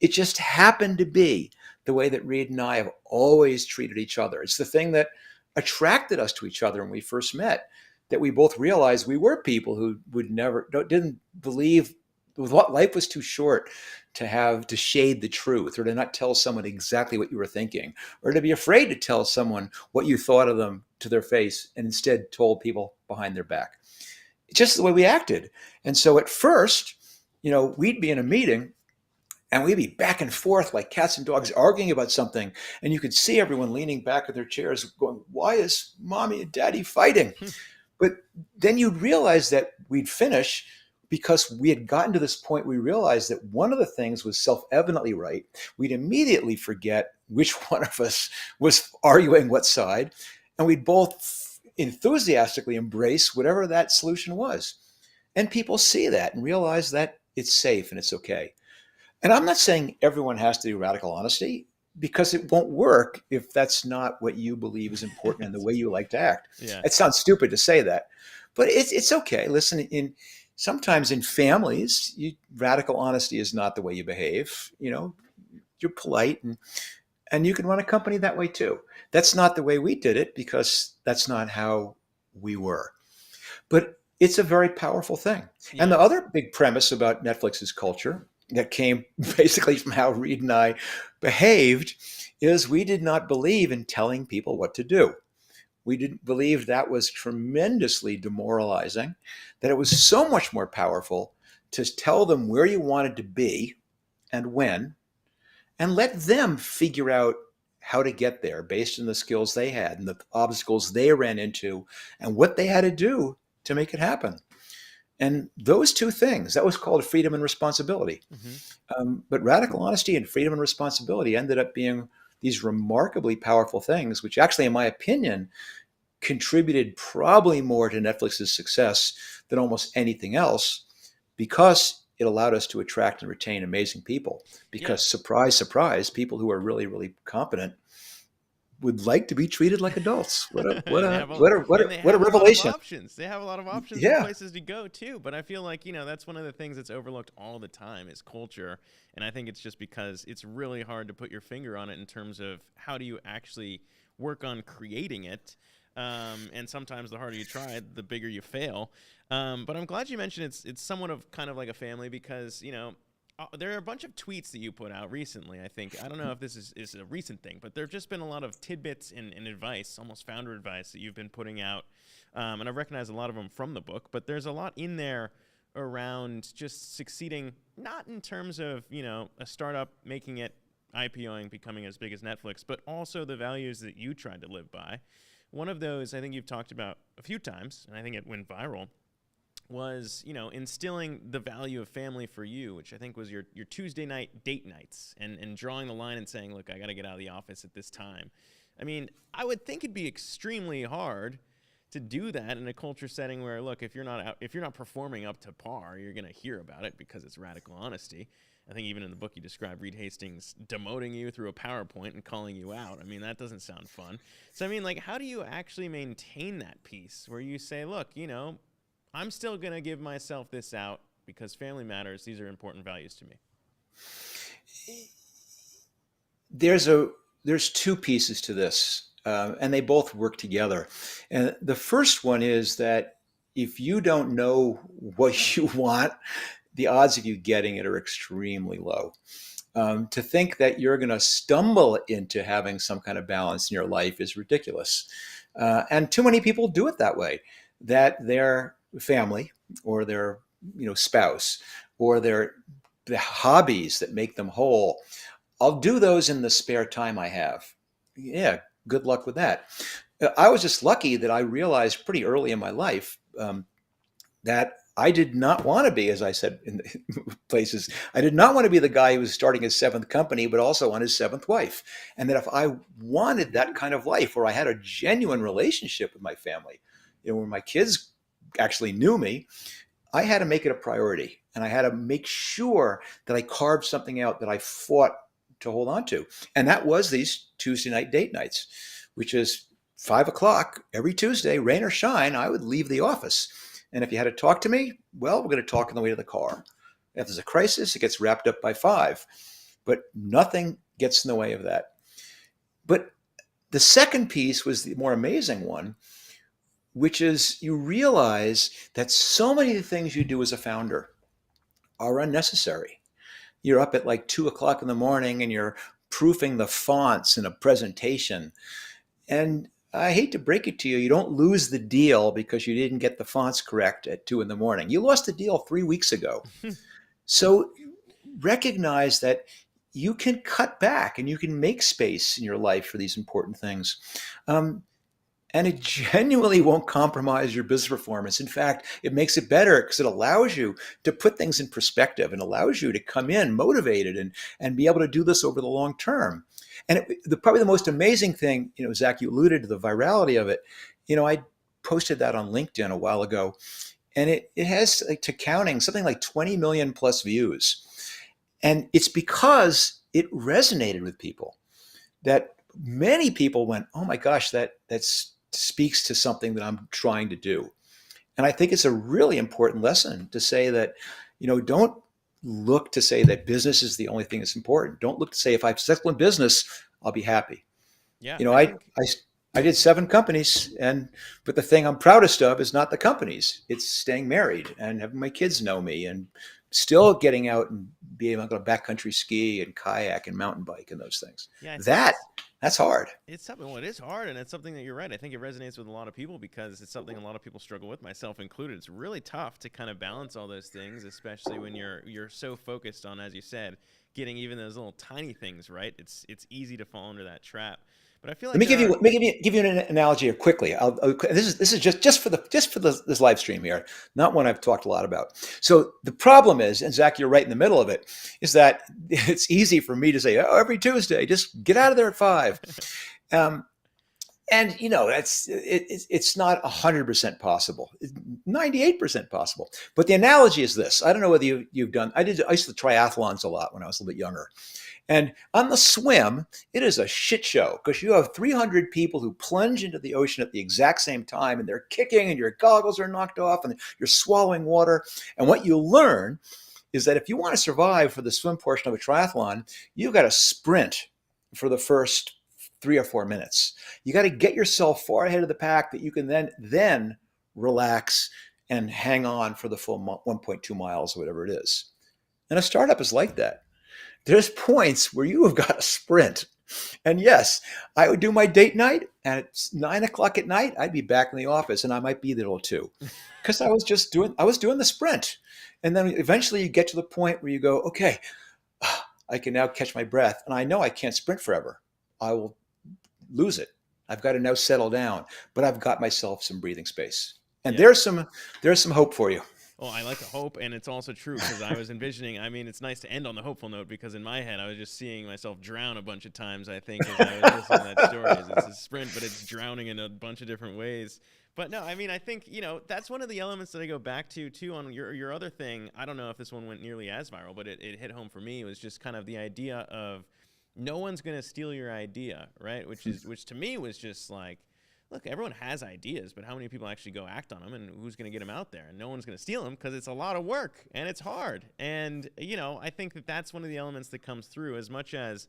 It just happened to be the way that Reed and I have always treated each other. It's the thing that attracted us to each other when we first met, that we both realized we were people who didn't believe life was too short to shade the truth, or to not tell someone exactly what you were thinking, or to be afraid to tell someone what you thought of them to their face, and instead told people behind their back. It's just the way we acted. And so at first, we'd be in a meeting and we'd be back and forth like cats and dogs arguing about something. And you could see everyone leaning back in their chairs going, why is mommy and daddy fighting? But then you'd realize that we'd finish because we had gotten to this point. We realized that one of the things was self-evidently right. We'd immediately forget which one of us was arguing what side, and we'd both enthusiastically embrace whatever that solution was. And people see that and realize that it's safe and it's okay. And I'm not saying everyone has to do radical honesty, because it won't work if that's not what you believe is important and the way you like to act. Yeah. It sounds stupid to say that, but it's okay. Listen, sometimes in families, radical honesty is not the way you behave. You're polite, and you can run a company that way too. That's not the way we did it, because that's not how we were. But it's a very powerful thing. Yeah. And the other big premise about Netflix's culture that came basically from how Reed and I behaved is we did not believe in telling people what to do. We didn't believe that was tremendously demoralizing, that it was so much more powerful to tell them where you wanted to be and when, and let them figure out how to get there based on the skills they had and the obstacles they ran into and what they had to do to make it happen. And those two things, that was called freedom and responsibility. But radical honesty and freedom and responsibility ended up being these remarkably powerful things, which actually, in my opinion, contributed probably more to Netflix's success than almost anything else, because it allowed us to attract and retain amazing people. Because surprise, surprise, people who are really, really competent would like to be treated like adults. What a revelation. They have a lot of options Yeah. and places to go too. But I feel like, that's one of the things that's overlooked all the time is culture. And I think it's just because it's really hard to put your finger on it in terms of how do you actually work on creating it. And sometimes the harder you try, the bigger you fail. But I'm glad you mentioned it's somewhat of kind of like a family, because, there are a bunch of tweets that you put out recently, I think. I don't know if this is a recent thing, but there have just been a lot of tidbits and advice, almost founder advice, that you've been putting out. And I've recognized a lot of them from the book, but there's a lot in there around just succeeding, not in terms of, a startup making it IPOing, becoming as big as Netflix, but also the values that you tried to live by. One of those I think you've talked about a few times, and I think it went viral, was, instilling the value of family for you, which I think was your Tuesday night date nights, and drawing the line and saying, look, I got to get out of the office at this time. I mean, I would think it'd be extremely hard to do that in a culture setting where, look, if you're not performing up to par, you're going to hear about it because it's radical honesty. I think even in the book you describe Reed Hastings demoting you through a PowerPoint and calling you out. I mean, that doesn't sound fun. So, I mean, like, how do you actually maintain that piece where you say, look, I'm still going to give myself this out because family matters. These are important values to me. There's two pieces to this, and they both work together. And the first one is that if you don't know what you want, the odds of you getting it are extremely low. To think that you're going to stumble into having some kind of balance in your life is ridiculous. And too many people do it that way, that their family or their spouse or the hobbies that make them whole, I'll do those in the spare time I have. Yeah, good luck with that. I was just lucky that I realized pretty early in my life that I did not want to be, as I said in the places, I did not want to be the guy who was starting his seventh company, but also on his seventh wife. And that if I wanted that kind of life where I had a genuine relationship with my family, where my kids actually knew me, I had to make it a priority. And I had to make sure that I carved something out that I fought to hold on to. And that was these Tuesday night date nights, which is 5 o'clock every Tuesday, rain or shine, I would leave the office. And if you had to talk to me, well, we're going to talk on the way to the car. If there's a crisis, it gets wrapped up by 5. But nothing gets in the way of that. But the second piece was the more amazing one, which is you realize that so many of the things you do as a founder are unnecessary. You're up at like 2 o'clock in the morning and you're proofing the fonts in a presentation. And I hate to break it to you, you don't lose the deal because you didn't get the fonts correct at 2 in the morning. You lost the deal 3 weeks ago. So recognize that you can cut back and you can make space in your life for these important things. And it genuinely won't compromise your business performance. In fact, it makes it better because it allows you to put things in perspective and allows you to come in motivated and be able to do this over the long term. And probably the most amazing thing, Zach, you alluded to the virality of it. I posted that on LinkedIn a while ago, and it has, to counting, something like 20 million plus views. And it's because it resonated with people, that many people went, oh my gosh, that speaks to something that I'm trying to do. And I think it's a really important lesson to say that, don't look to say that business is the only thing that's important. Don't look to say if I'm successful in business, I'll be happy. Yeah, I did 7 companies, but the thing I'm proudest of is not the companies. It's staying married and having my kids know me and still getting out and being able to backcountry ski and kayak and mountain bike and those things. Yeah, that's hard. It's something. Well, it is hard, and it's something that you're right. I think it resonates with a lot of people because it's something a lot of people struggle with, myself included. It's really tough to kind of balance all those things, especially when you're so focused on, as you said, getting even those little tiny things right. It's easy to fall into that trap. But I feel like let me give you an analogy here quickly. This is just for this live stream here, not one I've talked a lot about. So the problem is, and Zach, you're right in the middle of it, is that it's easy for me to say, oh, every Tuesday, just get out of there at 5. And it's not 100% possible, 98% possible. But the analogy is this: I don't know whether you've done. I used to triathlons a lot when I was a little bit younger. And on the swim, it is a shit show because you have 300 people who plunge into the ocean at the exact same time, and they're kicking, and your goggles are knocked off, and you're swallowing water. And what you learn is that if you want to survive for the swim portion of a triathlon, you've got to sprint for the first 3 or 4 minutes. You got to get yourself far ahead of the pack that you can then relax and hang on for the full 1.2 miles, or whatever it is. And a startup is like that. There's points where you have got to sprint And yes, I would do my date night, and it's 9 o'clock at night. I'd be back in the office, and I might be there till 2, because I was doing the sprint. And then eventually you get to the point where you go, okay, I can now catch my breath, and I know I can't sprint forever. I will lose it. I've got to now settle down, but I've got myself some breathing space. And Yeah. there's some hope for you. Well, I like to hope, and it's also true because I was envisioning. I mean, it's nice to end on the hopeful note because in my head, I was just seeing myself drown a bunch of times. I think as I was listening to that story, it's a sprint, but it's drowning in a bunch of different ways. But no, I mean, I think that's one of the elements that I go back to too on your other thing. I don't know if this one went nearly as viral, but it hit home for me. It was just kind of the idea of no one's going to steal your idea, right? Which to me was just like, look, everyone has ideas, but how many people actually go act on them, and who's going to get them out there? And no one's going to steal them because it's a lot of work and it's hard. And, I think that that's one of the elements that comes through as much as,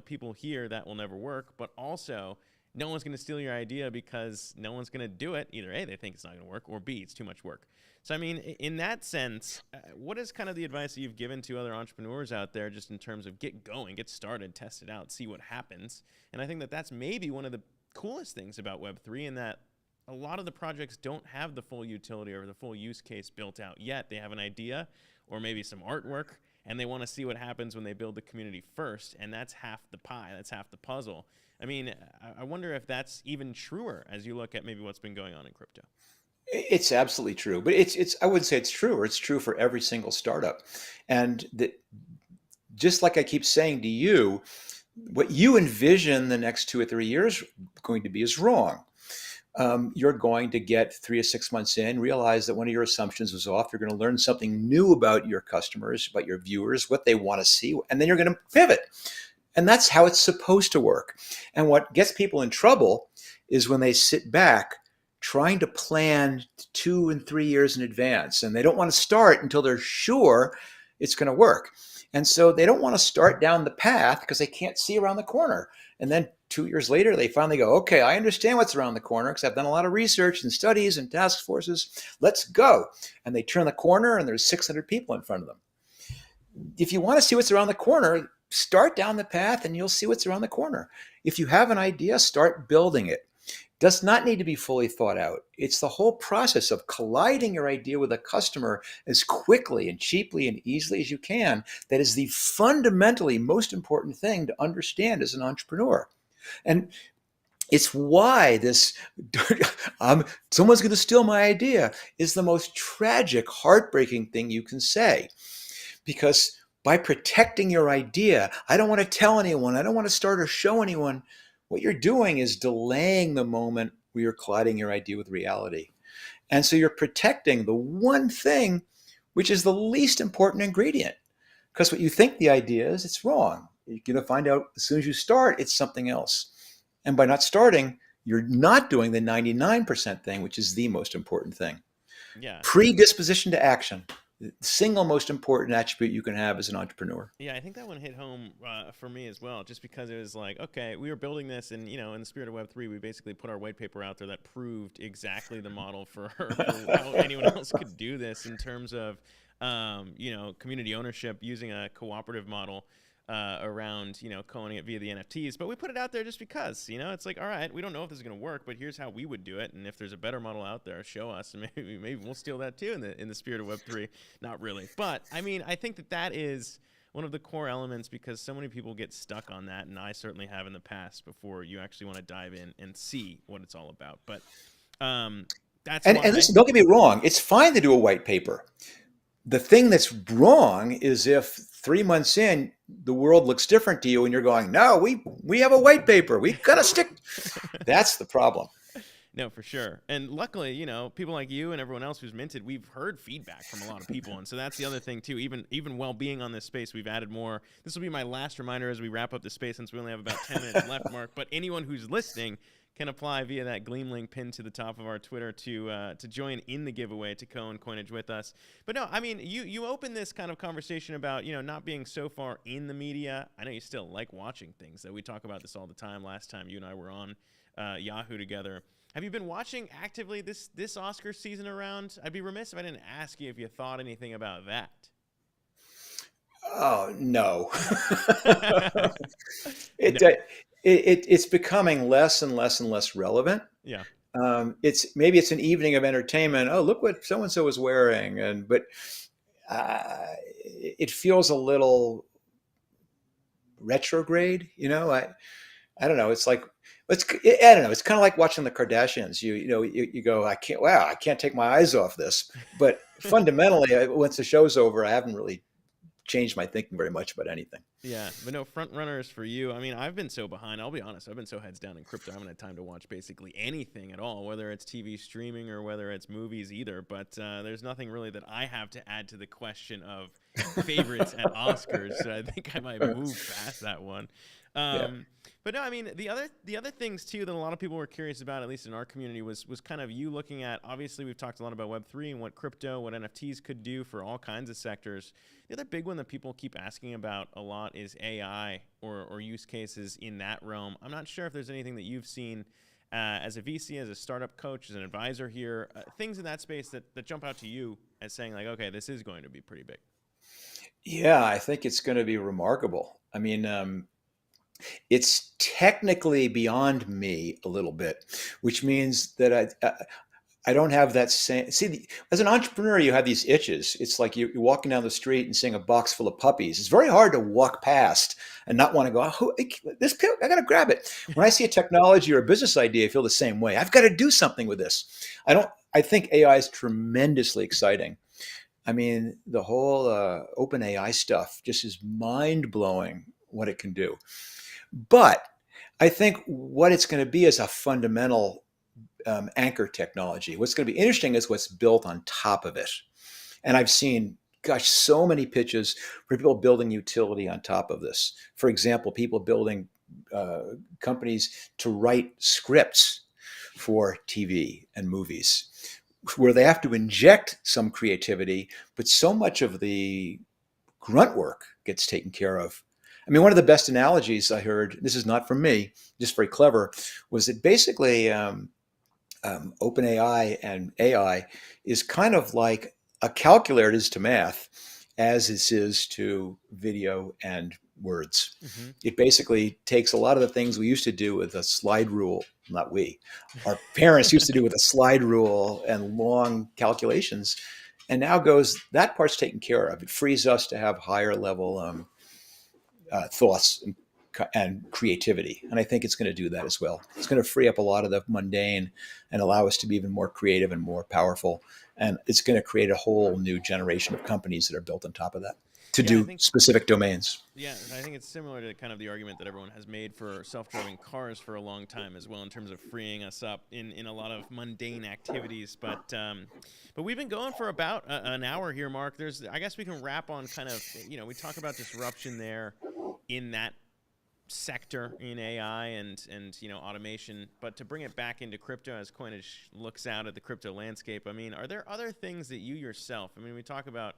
people hear that will never work, but also no one's going to steal your idea because no one's going to do it. Either A, they think it's not going to work, or B, it's too much work. So, I mean, in that sense, what is kind of the advice that you've given to other entrepreneurs out there just in terms of get going, get started, test it out, see what happens? And I think that that's maybe one of the coolest things about Web3 in that a lot of the projects don't have the full utility or the full use case built out yet. They have an idea or maybe some artwork, and they want to see what happens when they build the community first, and that's half the pie. That's half the puzzle. I mean, I wonder if that's even truer as you look at maybe what's been going on in crypto. It's absolutely true, but it's I wouldn't say it's true, or it's true for every single startup. And just like I keep saying to you, what you envision the next 2 or 3 years going to be is wrong. You're going to get 3 or 6 months in, realize that one of your assumptions was off. You're going to learn something new about your customers, about your viewers, what they want to see, and then you're going to pivot. And that's how it's supposed to work. And what gets people in trouble is when they sit back trying to plan 2 and 3 years in advance, and they don't want to start until they're sure it's going to work. And so they don't want to start down the path because they can't see around the corner. And then 2 years later, they finally go, okay, I understand what's around the corner because I've done a lot of research and studies and task forces. Let's go. And they turn the corner and there's 600 people in front of them. If you want to see what's around the corner, start down the path and you'll see what's around the corner. If you have an idea, start building it. Does not need to be fully thought out. It's the whole process of colliding your idea with a customer as quickly and cheaply and easily as you can. That is the fundamentally most important thing to understand as an entrepreneur. And it's why this someone's going to steal my idea is the most tragic, heartbreaking thing you can say. Because by protecting your idea, I don't want to tell anyone, I don't want to start or show anyone. What you're doing is delaying the moment where you're colliding your idea with reality. And so you're protecting the one thing which is the least important ingredient. Because what you think the idea is, it's wrong. You're going to find out as soon as you start, it's something else. And by not starting, you're not doing the 99% thing, which is the most important thing. Yeah. Predisposition to action. The single most important attribute you can have as an entrepreneur. Yeah, I think that one hit home for me as well, just because it was like, okay, we were building this, and in the spirit of Web3, we basically put our white paper out there that proved exactly the model for how anyone else could do this in terms of, community ownership using a cooperative model around, co-owning it via the NFTs. But we put it out there just because, it's like, all right, we don't know if this is going to work, but here's how we would do it. And if there's a better model out there, show us, and maybe we'll steal that too in the spirit of Web3. Not really. But I mean, I think that is one of the core elements because so many people get stuck on that. And I certainly have in the past before you actually want to dive in and see what it's all about. But that's and listen, don't get me wrong. It's fine to do a white paper. The thing that's wrong is if 3 months in, the world looks different to you and you're going, no, we have a white paper. We got to stick. That's the problem. No, for sure. And luckily, people like you and everyone else who's minted, we've heard feedback from a lot of people. And so that's the other thing, too. Even while being on this space, we've added more. This will be my last reminder as we wrap up the space since we only have about 10 minutes left, Mark. But anyone who's listening can apply via that Gleam link pinned to the top of our Twitter to join in the giveaway to co-own Coinage with us. But no, I mean, you open this kind of conversation about, not being so far in the media. I know you still like watching things, though. We talk about this all the time. Last time you and I were on Yahoo together. Have you been watching actively this Oscar season around? I'd be remiss if I didn't ask you if you thought anything about that. Oh no. No. it, it's becoming less and less and less relevant. Yeah. It's maybe it's an evening of entertainment. Oh, look what so and so is wearing, and but it feels a little retrograde. I don't know. It's like I don't know. It's kind of like watching the Kardashians. You go, I can't. Wow, I can't take my eyes off this. But fundamentally, once the show's over, I haven't really changed my thinking very much about anything. Yeah, but no front runners for you. I mean, I've been so behind. I'll be honest. I've been so heads down in crypto. I haven't had time to watch basically anything at all, whether it's TV streaming or whether it's movies either. But there's nothing really that I have to add to the question of favorites at Oscars. So I think I might move past that one. Yeah. But no, I mean the other things too that a lot of people were curious about, at least in our community, was kind of you looking at. Obviously, we've talked a lot about Web3 and what crypto, what NFTs could do for all kinds of sectors. The other big one that people keep asking about a lot is AI or use cases in that realm. I'm not sure if there's anything that you've seen as a VC, as a startup coach, as an advisor here, things in that space that jump out to you as saying like, okay, this is going to be pretty big. Yeah, I think it's going to be remarkable. I mean, it's technically beyond me a little bit, which means that I don't have that same. See, as an entrepreneur, you have these itches. It's like you're walking down the street and seeing a box full of puppies. It's very hard to walk past and not want to go, oh, this pill, I got to grab it. When I see a technology or a business idea, I feel the same way. I've got to do something with this. I think AI is tremendously exciting. I mean, the whole open AI stuff just is mind blowing what it can do. But I think what it's going to be is a fundamental anchor technology. What's going to be interesting is what's built on top of it. And I've seen, gosh, so many pitches for people building utility on top of this. For example, people building companies to write scripts for TV and movies where they have to inject some creativity, but so much of the grunt work gets taken care of. I mean, one of the best analogies I heard, this is not from me, just very clever, was that basically OpenAI and AI is kind of like a calculator is to math as it is to video and words. Mm-hmm. It basically takes a lot of the things we used to do with a slide rule, not we, our parents used to do with a slide rule and long calculations, and now goes, that part's taken care of. It frees us to have higher level thoughts and creativity. And I think it's going to do that as well. It's going to free up a lot of the mundane and allow us to be even more creative and more powerful. And it's going to create a whole new generation of companies that are built on top of that to Yeah, I do think specific domains. Yeah, I think it's similar to kind of the argument that everyone has made for self-driving cars for a long time as well, in terms of freeing us up in a lot of mundane activities. But we've been going for about an hour here, Mark. I guess we can wrap on kind of, we talk about disruption there in that sector in AI and automation, but to bring it back into crypto as Coinage looks out at the crypto landscape, I mean, are there other things that you yourself, I mean, you talk about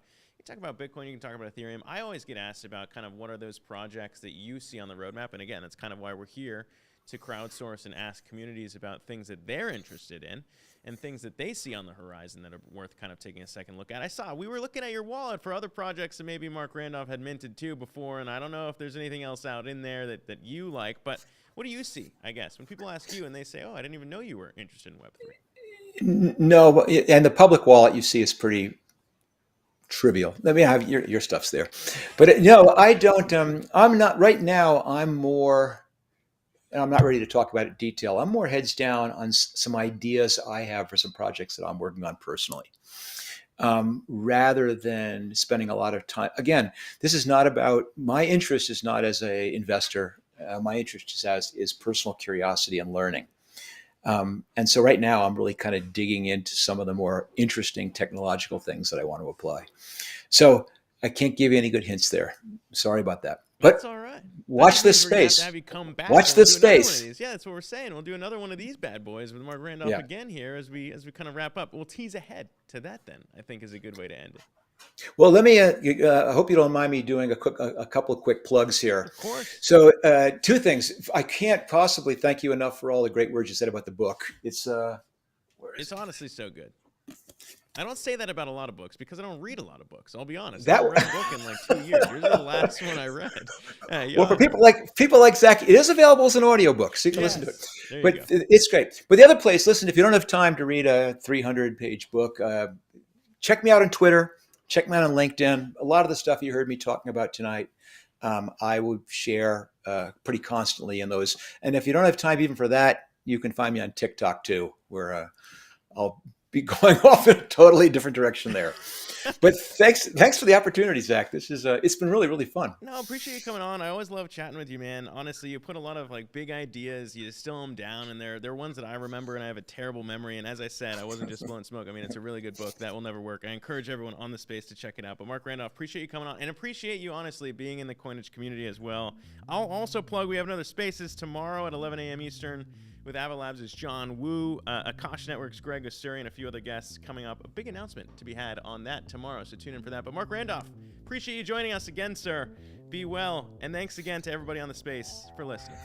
Bitcoin, you can talk about Ethereum. I always get asked about kind of what are those projects that you see on the roadmap, and again, that's kind of why we're here, to crowdsource and ask communities about things that they're interested in and things that they see on the horizon that are worth kind of taking a second look at. We were looking at your wallet for other projects that maybe Marc Randolph had minted too before, and I don't know if there's anything else out in there that you like, but what do you see, I guess, when people ask you and they say, oh, I didn't even know you were interested in Web3? No, and the public wallet you see is pretty trivial. Let me have your stuff's there, but no, I don't. I'm not right now. I'm more. And I'm not ready to talk about it in detail. I'm more heads down on some ideas I have for some projects that I'm working on personally, rather than spending a lot of time. Again, this is not about, my interest is not as a investor. My interest is personal curiosity and learning. And so right now I'm really kind of digging into some of the more interesting technological things that I want to apply. So I can't give you any good hints there. Sorry about that. But that's all right. Watch this space. Have you come back. Watch this space. Yeah, that's what we're saying. We'll do another one of these bad boys with Marc Randolph again here as we kind of wrap up. We'll tease ahead to that then, I think is a good way to end it. Well, let me. I hope you don't mind me doing a couple of quick plugs here. Of course. So, two things. I can't possibly thank you enough for all the great words you said about the book. It's honestly so good. I don't say that about a lot of books because I don't read a lot of books. I'll be honest. I That haven't read a book in like 2 years. Yours is the last one I read. well, for people like Zach, it is available as an audiobook, so you can listen to it. There you But go. it's great. But the other place, listen, if you don't have time to read a 300-page book, check me out on Twitter. Check me out on LinkedIn. A lot of the stuff you heard me talking about tonight, I would share pretty constantly in those. And if you don't have time even for that, you can find me on TikTok too, where I'll be going off in a totally different direction there. But thanks for the opportunity, Zach. This is it's been really, really fun. No, appreciate you coming on. I always love chatting with you, man. Honestly, you put a lot of like big ideas, you distill them down, and they're ones that I remember, and I have a terrible memory. And as I said, I wasn't just blowing smoke. I mean, it's a really good book that will never work. I encourage everyone on the space to check it out. But Marc Randolph, appreciate you coming on, and appreciate you honestly being in the Coinage community as well. I'll also plug we have another Spaces tomorrow at 11 a.m. Eastern. With Avalabs' John Woo, Akash Network's Greg Osturi, and a few other guests coming up. A big announcement to be had on that tomorrow, so tune in for that. But Marc Randolph, appreciate you joining us again, sir. Be well, and thanks again to everybody on the space for listening.